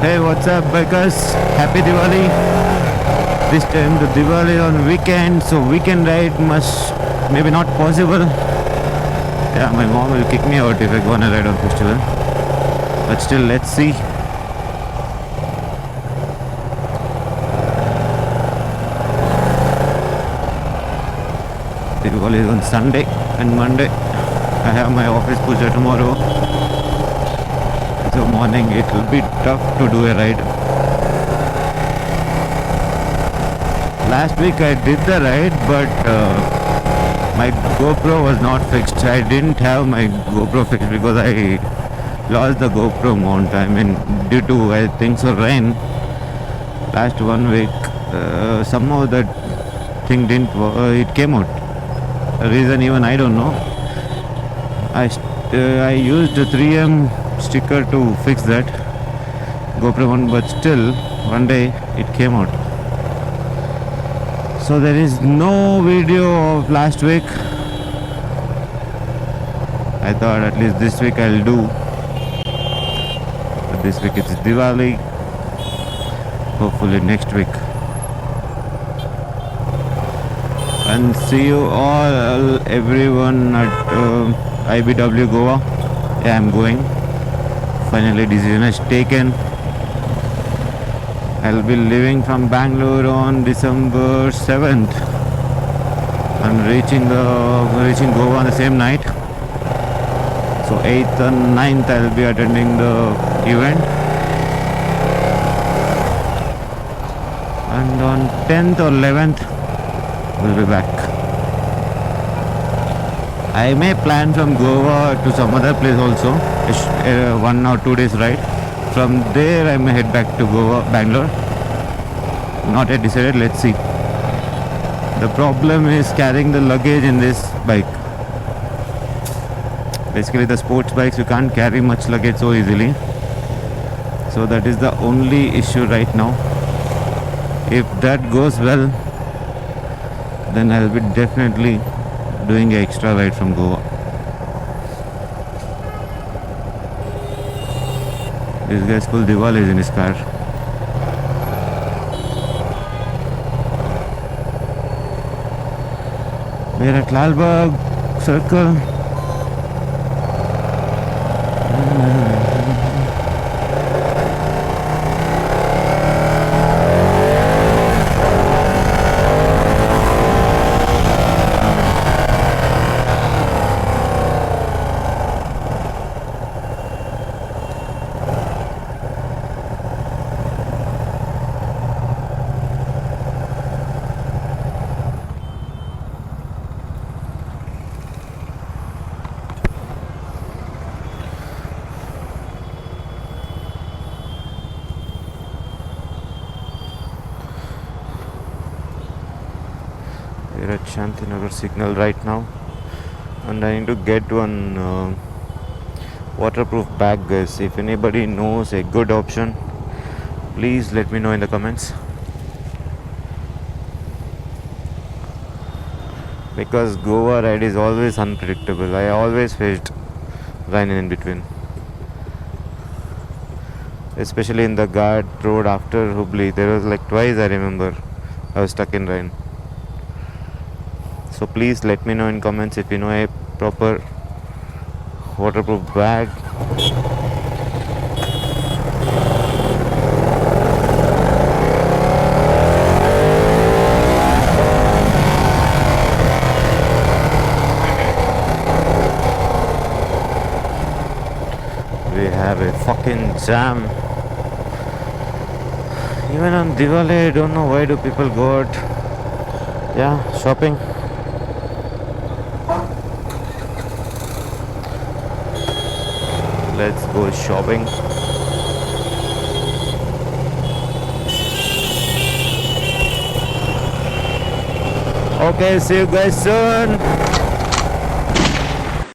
Hey, what's up, bikers? Happy Diwali. This time the Diwali on weekend, so weekend ride must maybe not possible. Yeah, my mom will kick me out if I go on a ride on festival. But still, let's see. Diwali is on Sunday and Monday. I have my office puja tomorrow. So morning it will be tough to do a ride. Last week I did the ride, but my GoPro was not fixed. I didn't have my GoPro fixed because I lost the GoPro mount. I mean, due to I think so rain. Last 1 week, somehow that thing didn't. It came out. The reason even I don't know. I used a 3M sticker to fix that GoPro one, but still one day it came out. So there is no video of last week. I thought at least this week I'll do. But this week it's Diwali. Hopefully next week. And see you all, everyone at IBW Goa. Yeah, I'm going. Finally decision is taken. I'll be leaving from Bangalore on December 7th. I'm reaching Goa on the same night. So 8th and 9th I'll be attending the event. And on 10th or 11th we'll be back. I may plan from Goa to some other place also. 1 or 2 days ride. From there I may head back to Bangalore. Not yet decided, let's see. The problem is carrying the luggage in this bike. Basically the sports bikes you can't carry much luggage so easily. So that is the only issue right now. If that goes well, then I'll be definitely doing an extra ride from Goa. This guy's full Diwali is in his car. We're at Lalbagh Circle. We're at Shantinagar signal right now, and I need to get one waterproof bag, guys. If anybody knows a good option, please let me know in the comments, because Goa ride is always unpredictable. I always faced rain in between, especially in the Ghat road after Hubli. There was like twice I remember I was stuck in rain. So please let me know in comments if you know a proper waterproof bag. We have a fucking jam. Even on Diwali, I don't know why do people go out. Yeah, shopping. Let's go shopping. Okay, see you guys soon.